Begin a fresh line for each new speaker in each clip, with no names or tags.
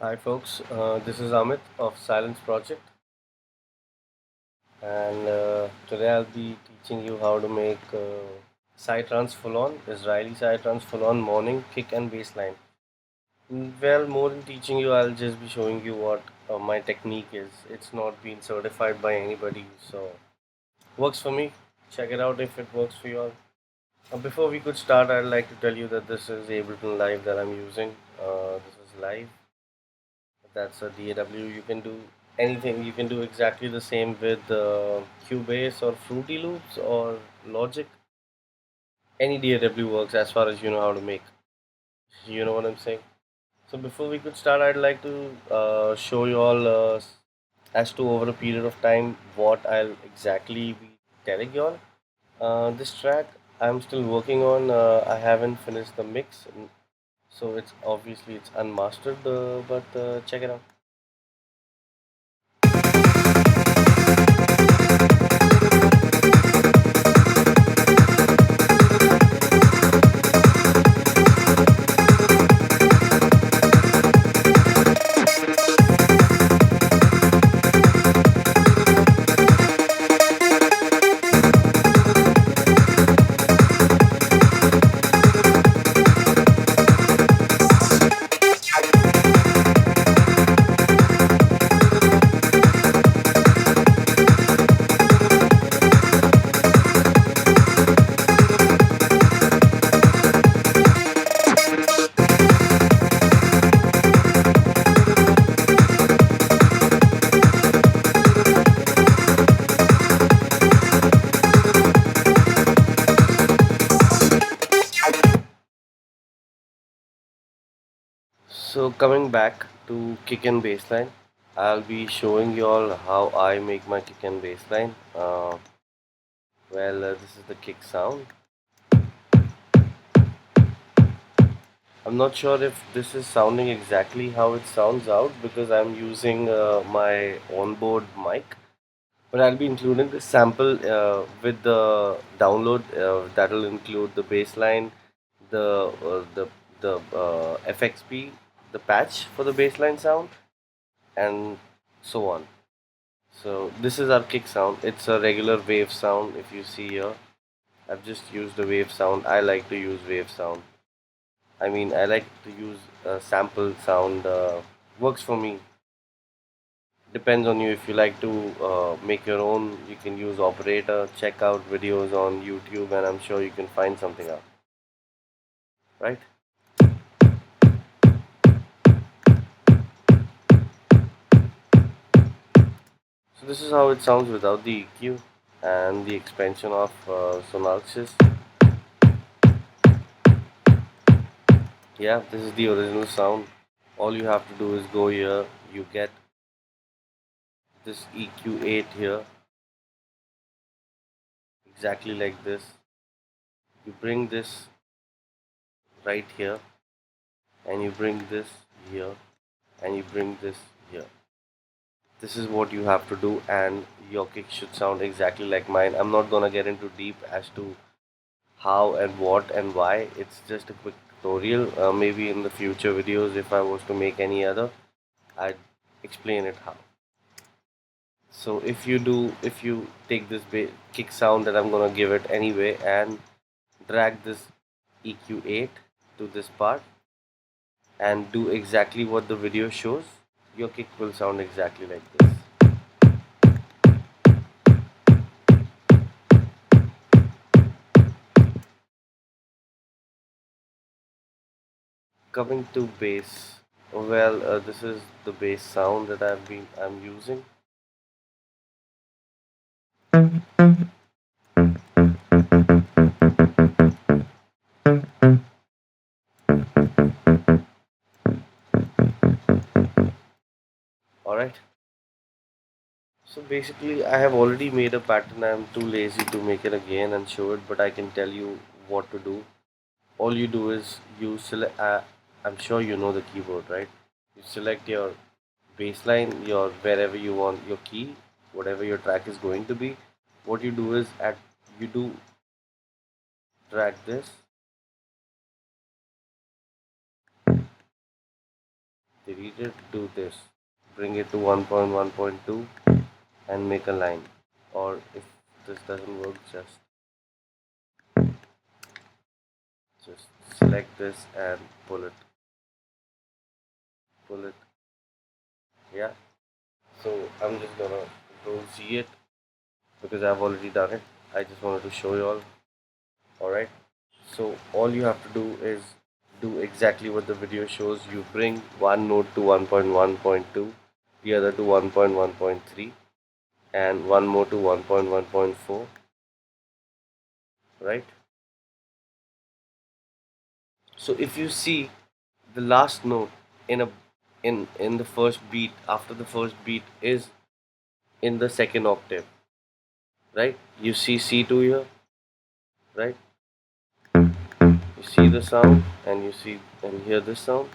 Hi folks, this is Amit of Silence Project, and today I'll be teaching you how to make Psytrance Fullon, Israeli Psytrance Fullon morning kick and bass line. Well, more than teaching you, I'll just be showing you what my technique is. It's not been certified by anybody, so works for me. Check it out if it works for you all. Before we could start, I'd like to tell you that this is Ableton Live that I'm using. This is live. That's a DAW. You can do anything. You can do exactly the same with Cubase or Fruity Loops or Logic. Any DAW works as far as you know how to make. You know what I'm saying? So before we could start, I'd like to show you all as to over a period of time what I'll exactly be telling you all. This track I'm still working on. I haven't finished the mix, so it's unmastered. But check it out. So coming back to kick and bassline, I'll be showing you all how I make my kick and bassline. This is the kick sound. I'm not sure if this is sounding exactly how it sounds out because I'm using my onboard mic. But I'll be including this sample with the download that'll include the bassline, the uh, the the FXP, the patch for the bassline sound, and so on. So this is our kick sound. It's a regular wave sound. If you see here, I've just used the wave sound. I like to use wave sound. I mean, I like to use sample sound. Works for me. Depends on you. If you like to make your own, you can use operator. Check out videos on YouTube, and I'm sure you can find something out. Right? So this is how it sounds without the EQ and the expansion of Sonalxis. Yeah, this is the original sound. All you have to do is go here. You get this EQ8 here, exactly like this. You bring this right here, and you bring this here, and you bring this here. This is what you have to do, and your kick should sound exactly like mine. I'm not gonna get into deep as to how and what and why. It's just a quick tutorial. Maybe in the future videos, if I was to make any other, I'd explain it how. So if you take this kick sound that I'm gonna give it anyway and drag this EQ8 to this part and do exactly what the video shows, your kick will sound exactly like this. Coming to bass, this is the bass sound that I'm using. All right. So basically, I have already made a pattern. I'm too lazy to make it again and show it, but I can tell you what to do. All you do is you select. I'm sure you know the keyboard, right? You select your baseline, your wherever you want your key, whatever your track is going to be. What you do is you do drag this. delete it, do this, bring it to 1.1.2 and make a line. Or if this doesn't work, just select this and pull it. Yeah. So I'm just gonna control C it because I've already done it. I just wanted to show you all. Alright. So all you have to do is do exactly what the video shows. You bring one node to 1.1.2, the other to 1.1.3, and one more to 1.1.4, right? So if you see the last note in a in the first beat, after the first beat is in the second octave, right? You see C2 here, right? You see the sound and you see and hear this sound.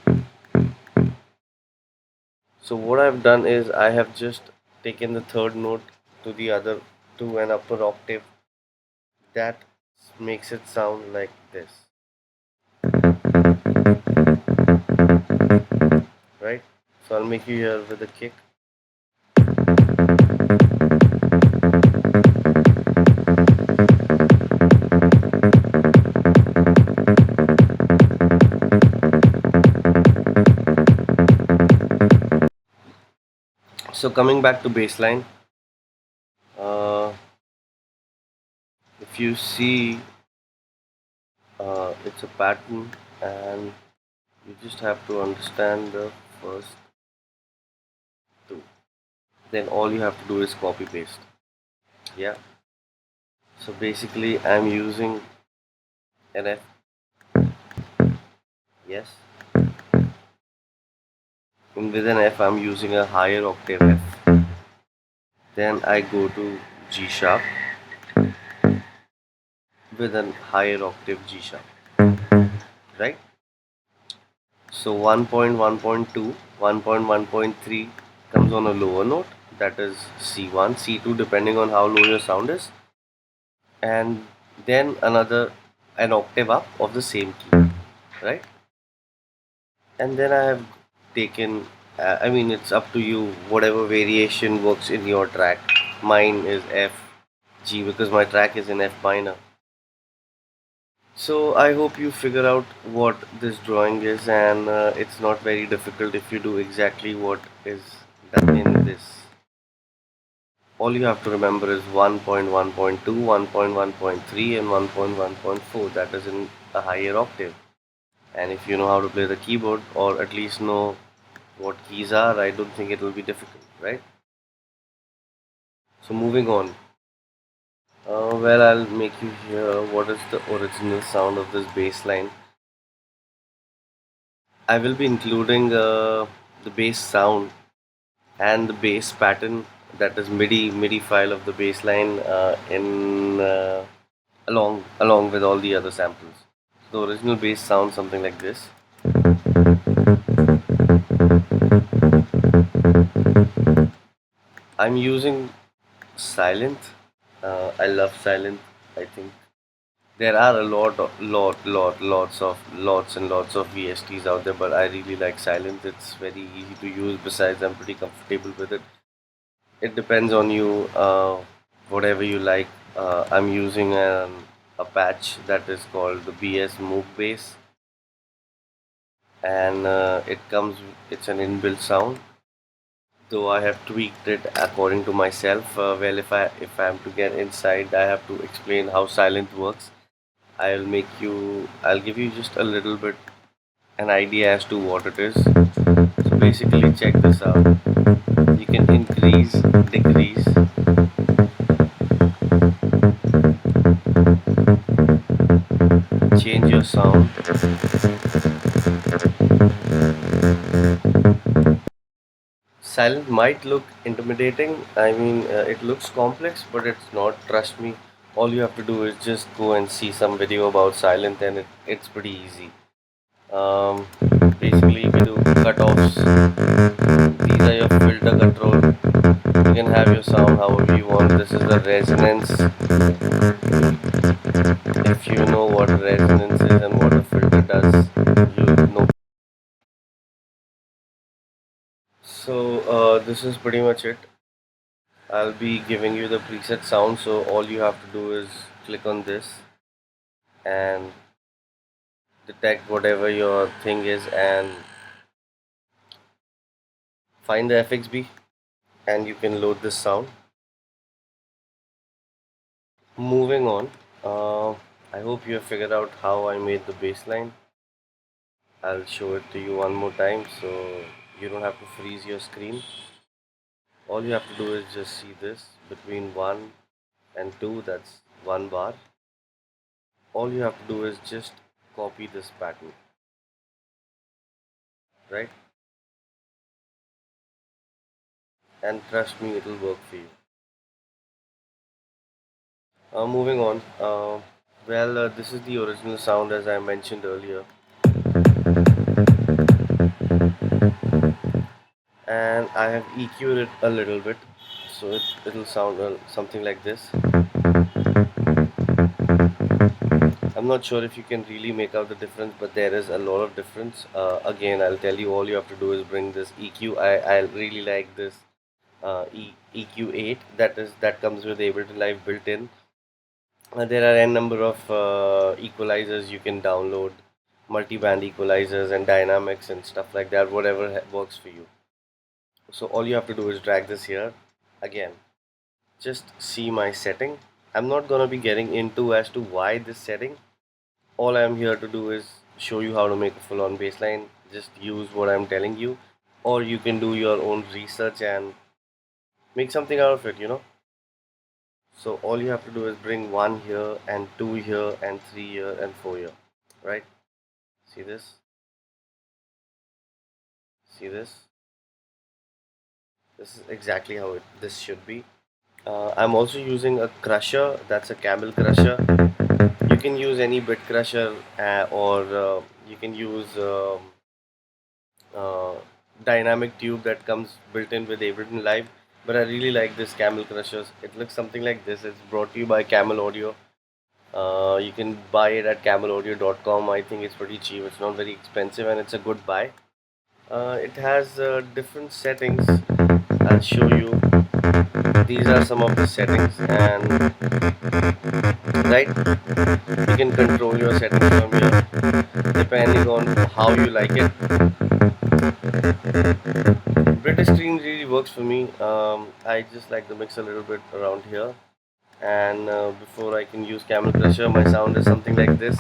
So what I've done is I have just taken the third note to the other to an upper octave. That makes it sound like this, right? So I'll make you hear with a kick. So coming back to bassline, uh, if you see, it's a pattern, and you just have to understand the first two. Then all you have to do is copy paste. Yeah. So basically, I'm using an F. Yes. And with an F, I'm using a higher octave F. Then I go to G sharp with a higher octave G sharp, right? So 1.1.2, 1.1.3 comes on a lower note, that is C1, C2, depending on how low your sound is, and then an octave up of the same key, right? And then I have taken, I mean, it's up to you, whatever variation works in your track. Mine is F, G because my track is in F minor. So I hope you figure out what this drawing is, and it's not very difficult if you do exactly what is done in this. All you have to remember is 1.1.2, 1.1.3 and 1.1.4, that is in a higher octave. And if you know how to play the keyboard, or at least know what keys are, I don't think it will be difficult, right? So moving on. Well, I'll make you hear what is the original sound of this bass line. I will be including the bass sound and the bass pattern, that is MIDI file of the bass line in along with all the other samples. The original bass sounds something like this. I'm using Silent. I love Silent. I think there are a lots and lots of VSTs out there, but I really like Silent. It's very easy to use. Besides, I'm pretty comfortable with it. It depends on you, whatever you like. I'm using a patch that is called the BS Moog Bass, and it's an inbuilt sound. Though I have tweaked it according to myself. Well, if I am to get inside, I have to explain how silent works. I'll give you just a little bit an idea as to what it is. So basically, check this out. You can increase, decrease, change your sound. Silent might look intimidating. I mean, it looks complex, but it's not. Trust me. All you have to do is just go and see some video about silent, and it's pretty easy. Um, Basically, we do cutoffs. These are your filter control. You can have your sound however you want. This is the resonance. If you know what resonance is and what a filter does, you know This is pretty much it. I'll be giving you the preset sound, so all you have to do is click on this and detect whatever your thing is and find the FXB, and you can load this sound. Moving on, I hope you have figured out how I made the bassline. I'll show it to you one more time so you don't have to freeze your screen. All you have to do is just see this between 1 and 2, that's 1 bar. All you have to do is just copy this pattern, right? And trust me, it'll work for you. Moving on, this is the original sound as I mentioned earlier, and I have EQ'd it a little bit, so it'll sound something like this. I'm not sure if you can really make out the difference, but there is a lot of difference. Again, I'll tell you, all you have to do is bring this EQ. I really like this EQ8 that comes with Ableton Live built in. There are n number of equalizers you can download, multi-band equalizers and dynamics and stuff like that, whatever works for you. So all you have to do is drag this here. Again, just see my setting. I'm not gonna be getting into as to why this setting. All I'm here to do is show you how to make a full-on bassline. Just use what I'm telling you, or you can do your own research and make something out of it. So all you have to do is bring 1 here and 2 here and 3 here and 4 here, right? See this? See this? This is exactly how this should be. I'm also using a crusher, that's a camel crusher. You can use any bit crusher or you can use uh, dynamic tube that comes built in with Ableton Live, but I really like this camel crushers. It looks something like this. It's brought to you by Camel Audio. You can buy it at camelaudio.com. I think it's pretty cheap. It's not very expensive and it's a good buy. It has different settings. I'll show you. These are some of the settings, and right, you can control your settings from here depending on how you like it. British screen really works for me. I just like the mix a little bit around here, and before I can use camel crusher, my sound is something like this.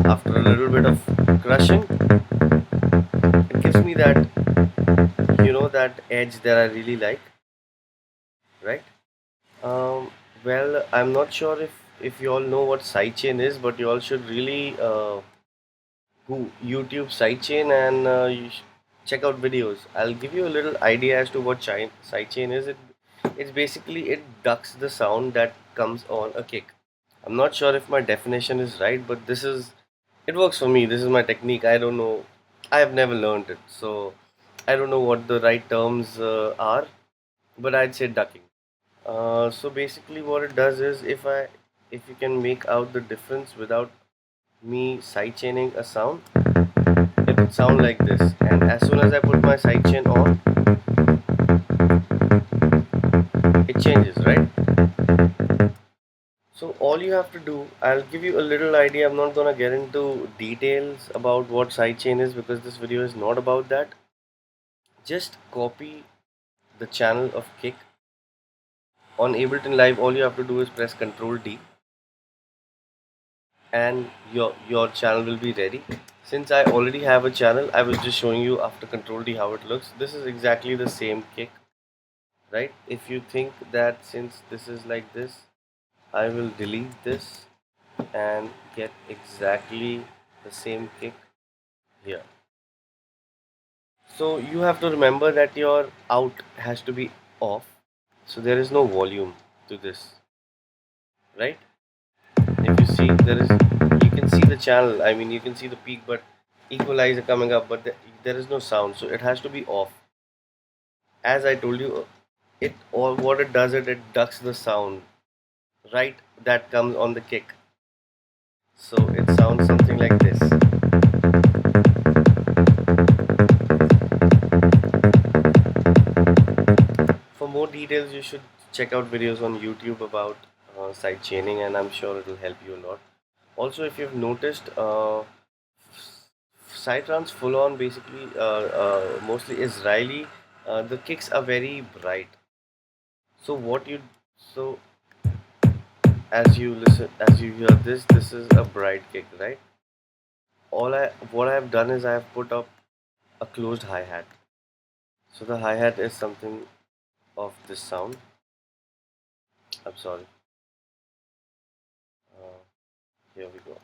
After a little bit of crushing, it gives me that edge that I really like, right? I'm not sure if you all know what sidechain is, but you all should really YouTube sidechain and check out videos. I'll give you a little idea as to what sidechain is. It's basically, it ducks the sound that comes on a kick. I'm not sure if my definition is right, but it works for me. This is my technique. I don't know. I have never learned it, so I don't know what the right terms are, but I'd say ducking. So basically, what it does is, if you can make out the difference without me sidechaining a sound, it would sound like this. And as soon as I put my sidechain on, it changes, right? So all you have to do, I'll give you a little idea. I'm not gonna get into details about what sidechain is because this video is not about that. Just copy the channel of kick. On Ableton Live, all you have to do is press Ctrl D and your channel will be ready. Since I already have a channel, I was just showing you after Ctrl D how it looks. This is exactly the same kick, right? If you think that since this is like this, I will delete this and get exactly the same kick here. So you have to remember that your out has to be off, so there is no volume to this, right? If you see, you can see the channel, I mean you can see the peak, but equalizer coming up, but there is no sound, so it has to be off. As I told you, what it does, it ducks the sound, right, that comes on the kick. So it sounds something like this. more details, you should check out videos on YouTube about sidechaining, and I'm sure it will help you a lot. Also, if you've noticed, Psytrance Fullon basically mostly Israeli. The kicks are very bright. So what you so as you hear this, this is a bright kick, right? All I what I've done is I have put up a closed hi hat. So the hi hat is something of this sound. I'm sorry. Uh, Here we go.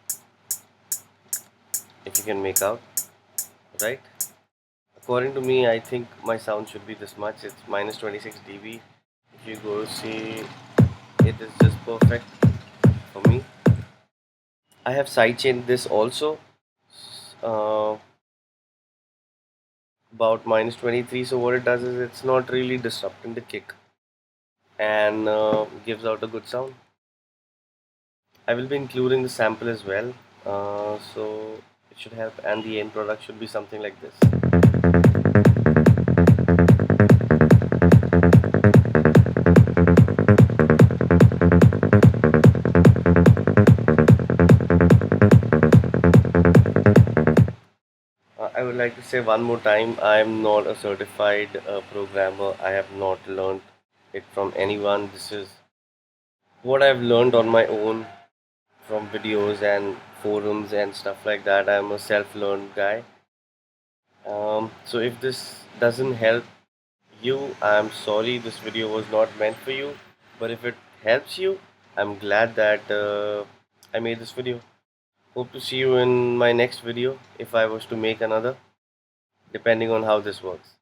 If you can make out, right? According to me, I think my sound should be this much. It's minus 26 dB. If you go see, it is just perfect for me. I have sidechained this also, uh, about minus 23. So what it does is it's not really disrupting the kick and gives out a good sound. I will be including the sample as well, so it should help, and the end product should be something like this. I would like to say one more time, I am not a certified programmer. I have not learned it from anyone. This is what I've learned on my own from videos and forums and stuff like that. I'm a self-learned guy. So if this doesn't help you, I'm sorry, this video was not meant for you. But if it helps you, I'm glad that I made this video. Hope to see you in my next video if I was to make another, depending on how this works.